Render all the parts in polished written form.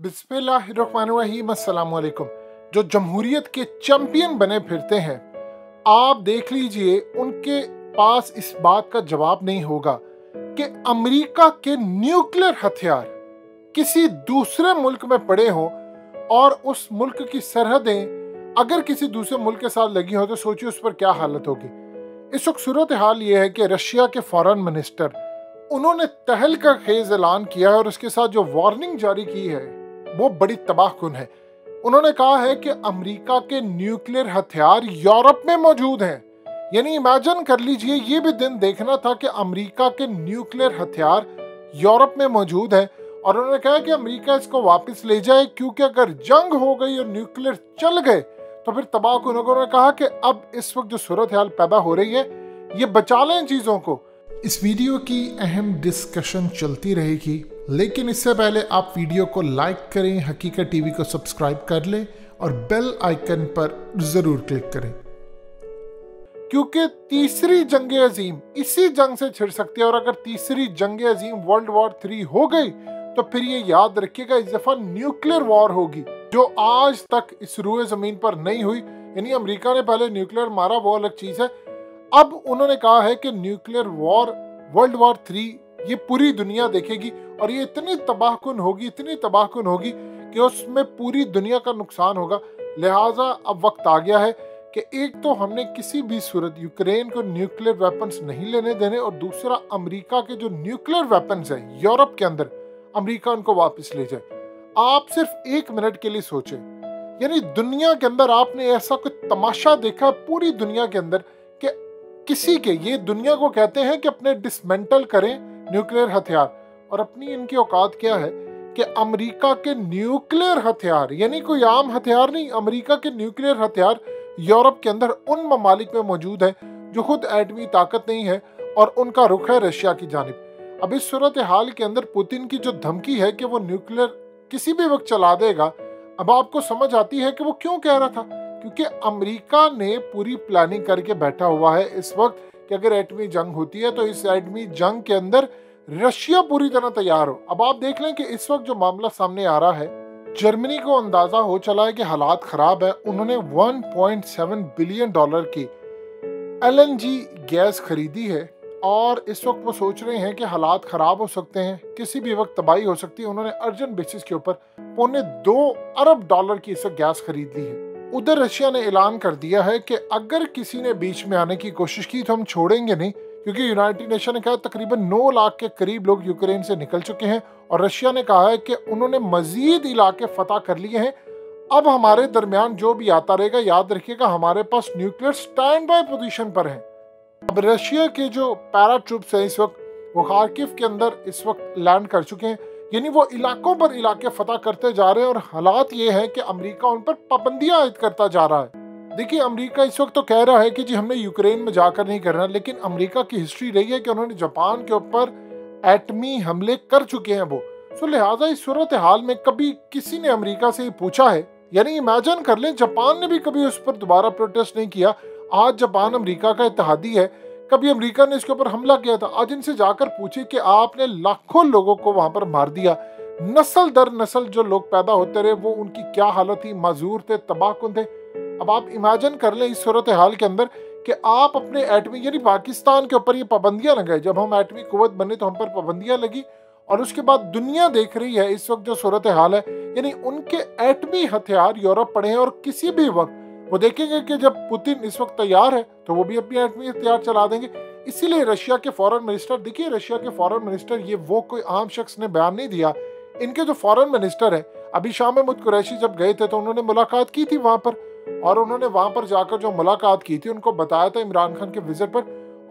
बिस्मिल्लाहिर्रहमानिर्रहीम अस्सलामुअलैकुम। जो जमहूरियत के चैंपियन बने फिरते हैं, आप देख लीजिए उनके पास इस बात का जवाब नहीं होगा कि अमेरिका के न्यूक्लियर हथियार किसी दूसरे मुल्क में पड़े हों और उस मुल्क की सरहदें अगर किसी दूसरे मुल्क के साथ लगी हो तो सोचिए उस पर क्या हालत होगी। इस वक्त सूरत हाल ये है कि रशिया के फॉरेन मिनिस्टर उन्होंने तहलका खेज ऐलान किया है और उसके साथ जो वार्निंग जारी की है वो बड़ी तबाहकुन है। उन्होंने कहा है कि अमेरिका के न्यूक्लियर हथियार यूरोप में मौजूद हैं। यानी इमेजिन कर लीजिए, ये भी दिन देखना था कि अमेरिका के न्यूक्लियर हथियार यूरोप में मौजूद है और उन्होंने कहा कि अमेरिका इसको वापस ले जाए, क्योंकि अगर जंग हो गई और न्यूक्लियर चल गए तो फिर तबाहकुन होगा। उन्होंने कहा कि अब इस वक्त जो सूरत हाल पैदा हो रही है ये बचा लें चीज़ों को। इस वीडियो की अहम डिस्कशन चलती रहेगी, लेकिन इससे पहले आप वीडियो को लाइक करें, हकीकत टीवी को सब्सक्राइब कर लें और बेल आइकन पर ज़रूर क्लिक करें, क्योंकि तीसरी जंग अजीम इसी जंग से छिड़ सकती है। और अगर तीसरी जंग अजीम वर्ल्ड वॉर 3 हो गई तो फिर ये याद रखिएगा इस दफा न्यूक्लियर वॉर होगी, जो आज तक इस रूए ज़मीन पर नहीं हुई। यानी अमेरिका ने पहले न्यूक्लियर मारा, वो अलग चीज़ है। अब उन्होंने कहा है कि न्यूक्लियर वॉर वर्ल्ड वॉर 3 ये पूरी दुनिया देखेगी और ये इतनी तबाहकुन होगी कि उसमें पूरी दुनिया का नुकसान होगा। लिहाजा अब वक्त आ गया है कि एक तो हमने किसी भी सूरत यूक्रेन को न्यूक्लियर वेपन्स नहीं लेने देने, और दूसरा अमेरिका के जो न्यूक्लियर वेपन्स हैं यूरोप के अंदर, अमेरिका उनको वापस ले जाए। आप सिर्फ 1 मिनट के लिए सोचें, यानी दुनिया के अंदर आपने ऐसा कोई तमाशा देखा पूरी दुनिया के अंदर कि किसी के, ये दुनिया को कहते हैं कि अपने डिसमेंटल करें न्यूक्लियर हथियार, और अपनी इनकी औकात क्या है कि अमेरिका के न्यूक्लियर हथियार, यानी कोई आम हथियार नहीं, अमेरिका के न्यूक्लियर हथियार यूरोप के अंदर उन ममालिक में मौजूद है जो खुद एटमी ताकत नहीं है और उनका रुख है रशिया की जानिब। अब इस सूरत हाल के अंदर पुतिन की जो धमकी है कि वो न्यूक्लियर किसी भी वक्त चला देगा, अब आपको समझ आती है कि वो क्यों कह रहा था। क्योंकि अमेरिका ने पूरी प्लानिंग करके बैठा हुआ है इस वक्त कि अगर एटमी जंग होती है तो इस एटमी जंग के अंदर रशिया पूरी तरह तैयार हो। अब आप देख लें कि इस वक्त जो मामला सामने आ रहा है, जर्मनी को अंदाजा हो चला है कि हालात खराब है। उन्होंने 1.7 बिलियन डॉलर की LNG गैस खरीदी है और इस वक्त वो सोच रहे हैं कि हालात खराब हो सकते हैं, किसी भी वक्त तबाही हो सकती है। उन्होंने अर्जेंट बेसिस के ऊपर $2.25 अरब की इस वक्त गैस खरीद ली है। उधर रशिया ने ऐलान कर दिया है कि अगर किसी ने बीच में आने की कोशिश की तो हम छोड़ेंगे नहीं, क्योंकि यूनाइटेड नेशन ने कहा तकरीबन 9 लाख के करीब लोग यूक्रेन से निकल चुके हैं और रशिया ने कहा है कि उन्होंने मजीद इलाके फतह कर लिए हैं। अब हमारे दरमियान जो भी आता रहेगा, याद रखिएगा हमारे पास न्यूक्लियर स्टैंड बाय पोजीशन पर है। अब रशिया के जो पैरा ट्रूप्स हैं इस वक्त वो खार्किव के अंदर इस वक्त लैंड कर चुके हैं, यानी वो इलाकों पर इलाके फतह करते जा रहे हैं। और हालात ये है कि अमेरिका उन पर पाबंदियां आयद करता जा रहा है। देखिए, अमेरिका इस वक्त तो कह रहा है कि जी हमने यूक्रेन में जाकर नहीं करना, लेकिन अमेरिका की हिस्ट्री रही है कि उन्होंने जापान के ऊपर एटमी हमले कर चुके हैं वो। सो लिहाजा इस सूरत हाल में कभी किसी ने अमेरिका से पूछा है, यानी इमेजिन कर लें जापान ने भी कभी उस पर दोबारा प्रोटेस्ट नहीं किया। आज जापान अमेरिका का इत्तेहादी है, कभी अमेरिका ने इसके ऊपर हमला किया था। आज इनसे जाकर पूछे कि आपने लाखों लोगों को वहां पर मार दिया, नस्ल दर नस्ल जो लोग पैदा होते रहे वो उनकी क्या हालत थी, माजूर थे, तबाहकुन थे। अब आप इमेजिन कर लें इस सूरत हाल के अंदर कि आप अपने एटमी, यानी पाकिस्तान के ऊपर ये पाबंदियां लगाए। जब हम एटमी कुव्वत बने तो हम पर पाबंदियां लगी और उसके बाद दुनिया देख रही है इस वक्त जो सूरत हाल है, यानी उनके एटमी हथियार यूरोप पड़े हैं और किसी भी वक्त वो देखेंगे कि जब पुतिन इस वक्त तैयार है तो वो भी अपनी एटमी हथियार चला देंगे। इसीलिए रशिया के फॉरेन मिनिस्टर, देखिए रशिया के फॉरेन मिनिस्टर ये वो कोई आम शख्स ने बयान नहीं दिया। इनके जो फॉरेन मिनिस्टर है, अभी शाह महमूद कुरैशी जब गए थे तो उन्होंने मुलाकात की थी वहां पर, और उन्होंने वहां पर जाकर जो मुलाकात की थी उनको बताया था इमरान खान के विजिट पर,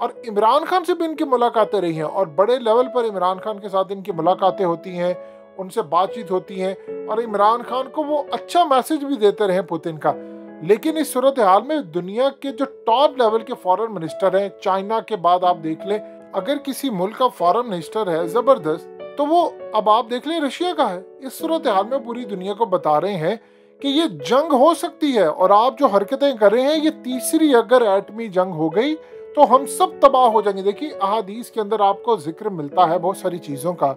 और इमरान खान से भी इनकी मुलाकातें रही हैं और बड़े लेवल पर इमरान खान के साथ इनकी मुलाकातें होती हैं, उनसे बातचीत होती है और इमरान खान को वो अच्छा मैसेज भी देते रहे पुतिन का। लेकिन इस सूरत हाल में दुनिया के जो टॉप लेवल के फॉरेन मिनिस्टर हैं, चाइना के बाद आप देख लें, अगर किसी मुल्क का फॉरेन मिनिस्टर है जबरदस्त तो वो अब आप देख लें रशिया का है। इस सूरत हाल में पूरी दुनिया को बता रहे हैं कि ये जंग हो सकती है और आप जो हरकतें कर रहे हैं, ये तीसरी अगर एटमी जंग हो गई तो हम सब तबाह हो जाएंगे। देखिए अहादीस के अंदर आपको जिक्र मिलता है बहुत सारी चीज़ों का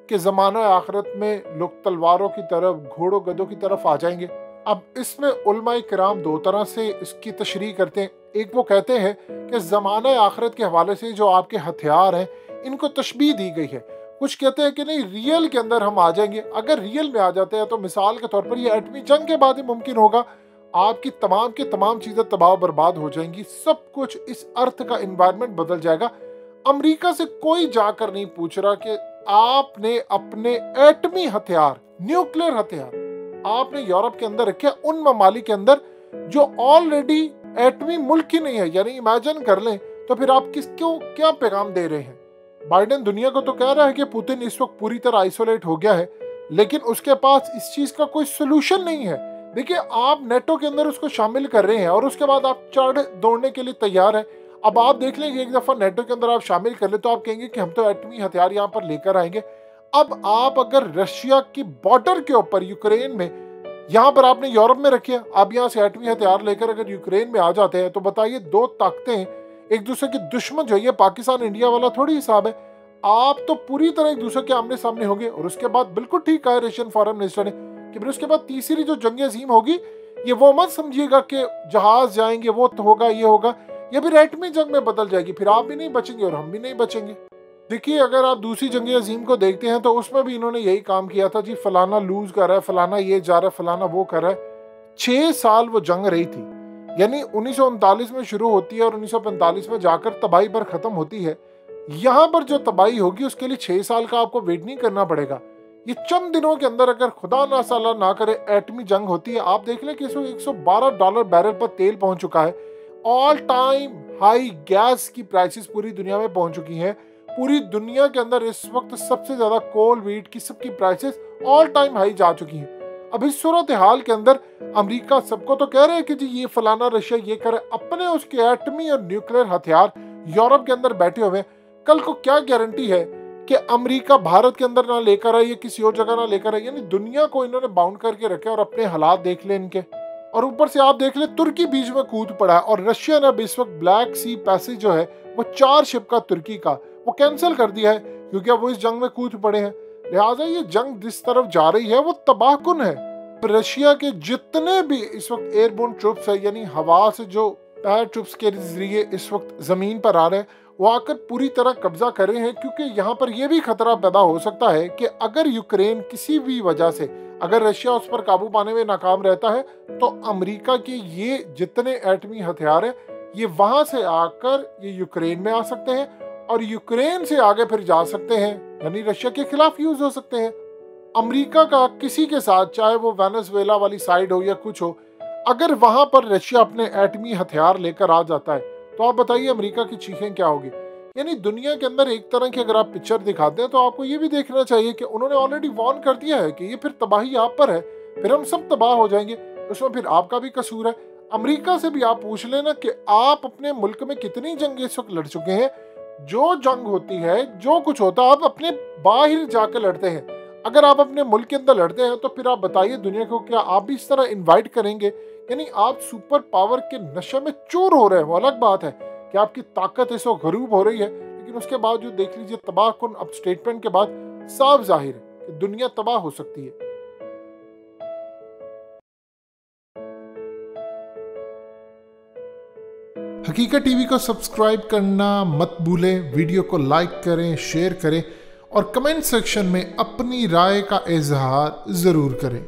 कि ज़माना आखिरत में लोग तलवारों की तरफ, घोड़ों गधों की तरफ आ जाएंगे। अब इसमें उलमाए किराम दो तरह से इसकी तशरीह करते हैं। एक वो कहते हैं कि ज़माना आखिरत के हवाले से जो आपके हथियार हैं इनको तशबीह दी गई है। कुछ कहते हैं कि नहीं, रियल के अंदर हम आ जाएंगे। अगर रियल में आ जाते हैं तो मिसाल के तौर पर ये एटमी जंग के बाद ही मुमकिन होगा। आपकी तमाम की तमाम चीज़ें तबाह बर्बाद हो जाएंगी, सब कुछ इस अर्थ का इन्वायरमेंट बदल जाएगा। अमेरिका से कोई जाकर नहीं पूछ रहा कि आपने अपने एटमी हथियार, न्यूक्लियर हथियार आपने यूरोप के अंदर रखे, उन ममालिक के अंदर जो ऑलरेडी एटमी मुल्क ही नहीं है। यानी इमेजिन कर लें, तो फिर आप किसको क्या पैगाम दे रहे हैं? बाइडेन दुनिया को तो कह रहा है कि पुतिन इस वक्त पूरी तरह आइसोलेट हो गया है, लेकिन उसके पास इस चीज का कोई सोल्यूशन नहीं है। देखिए, आप नेटो के अंदर उसको शामिल कर रहे हैं और उसके बाद आप चढ़ दौड़ने के लिए तैयार है। अब आप देख लेंगे एक दफा नेटो के अंदर आप शामिल कर ले तो आप कहेंगे कि हम तो एटमी हथियार यहाँ पर लेकर आएंगे। अब आप अगर रशिया की बॉर्डर के ऊपर यूक्रेन में, यहाँ पर आपने यूरोप में रखे, आप यहाँ से एटमी हथियार लेकर अगर यूक्रेन में आ जाते हैं तो बताइए, दो ताकतें एक दूसरे की दुश्मन जो है, पाकिस्तान इंडिया वाला थोड़ी हिसाब है। आप तो पूरी तरह एक दूसरे के आमने सामने होंगे। और उसके बाद बिल्कुल ठीक कहा रशियन फॉरेन मिनिस्टर ने कि फिर उसके बाद तीसरी जो जंग अजीम होगी, ये वो मत समझिएगा कि जहाज जाएंगे वो तो होगा, ये होगा, ये भी एटमी जंग में बदल जाएगी। फिर आप भी नहीं बचेंगे और हम भी नहीं बचेंगे। देखिए, अगर आप दूसरी जंग अजीम को देखते हैं तो उसमें भी इन्होंने यही काम किया था जी, फलाना लूज कर रहा है, फलाना ये जा रहा है, फलाना वो कर रहा है। 6 साल वो जंग रही थी, यानी 1939 में शुरू होती है और 1945 में जाकर तबाही पर खत्म होती है। यहाँ पर जो तबाही होगी उसके लिए 6 साल का आपको वेट नहीं करना पड़ेगा। ये चंद दिनों के अंदर अगर खुदा ना साला ना करे एटमी जंग होती है। आप देख लें कि इसमें $112 बैरल पर तेल पहुंच चुका है। ऑल टाइम हाई गैस की प्राइसेस पूरी दुनिया में पहुंच चुकी हैं। पूरी दुनिया के अंदर इस वक्त सबसे ज्यादा कोल, वीट की सबकी प्राइसेस ऑल टाइम हाई जा चुकी हैं। अब इस सूरत हाल के अंदर अमेरिका सबको तो कह रहे हैं कि जी ये फलाना रशिया ये करे, अपने उसके एटमी और न्यूक्लियर हथियार यूरोप के अंदर बैठे हुए। कल को क्या गारंटी है कि अमेरिका भारत के अंदर ना लेकर आए या किसी और जगह ना लेकर आए? यानी दुनिया को इन्होंने बाउंड करके रखे और अपने हालात देख ले इनके। और ऊपर से आप देख ले, तुर्की बीच में कूद पड़ा है और रशिया ने अब इस वक्त ब्लैक सी पैसेज जो है वो 4 शिप का तुर्की का वो कैंसिल कर दिया है, क्योंकि अब वो इस जंग में कूद पड़े हैं। लिहाजा ये जंग जिस तरफ जा रही है वो तबाहकुन है। रशिया के जितने भी इस वक्त एयरबोर्न ट्रूप्स है, यानी हवा से जो पैर ट्रूप्स के जरिए इस वक्त जमीन पर आ रहे हैं, वो आकर पूरी तरह कब्जा कर रहे हैं। क्योंकि यहाँ पर यह भी खतरा पैदा हो सकता है कि अगर यूक्रेन किसी भी वजह से अगर रशिया उस पर काबू पाने में नाकाम रहता है तो अमेरिका के ये जितने एटमी हथियार हैं ये वहां से आकर ये यूक्रेन में आ सकते हैं और यूक्रेन से आगे फिर जा सकते हैं, यानी रशिया के खिलाफ यूज हो सकते हैं। अमेरिका का किसी के साथ, चाहे वो वेनेजुएला वाली साइड हो या कुछ हो, अगर वहां पर रशिया अपने एटमी हथियार लेकर आ जाता है तो आप बताइए अमेरिका की चीखें क्या होगी। यानी दुनिया के अंदर एक तरह की अगर आप पिक्चर दिखाते हैं तो आपको ये भी देखना चाहिए कि उन्होंने ऑलरेडी वार्न कर दिया है कि ये फिर तबाही आप पर है, फिर हम सब तबाह हो जाएंगे, उसमें फिर आपका भी कसूर है। अमेरिका से भी आप पूछ लेना कि आप अपने मुल्क में कितनी जंग इस वक्त लड़ चुके हैं। जो जंग होती है, जो कुछ होता है, आप अपने बाहर जाकर लड़ते हैं। अगर आप अपने मुल्क के अंदर लड़ते हैं तो फिर आप बताइए दुनिया को, क्या आप भी इस तरह इन्वाइट करेंगे? यानी आप सुपर पावर के नशे में चूर हो रहे हैं, वो अलग बात है कि आपकी ताकत इस वक्त गरूब हो रही है, लेकिन उसके बावजूद देख लीजिए तबाहकुन अब स्टेटमेंट के बाद साफ जाहिर है कि दुनिया तबाह हो सकती है। हकीकत टीवी को सब्सक्राइब करना मत भूलें, वीडियो को लाइक करें, शेयर करें और कमेंट सेक्शन में अपनी राय का इजहार जरूर करें।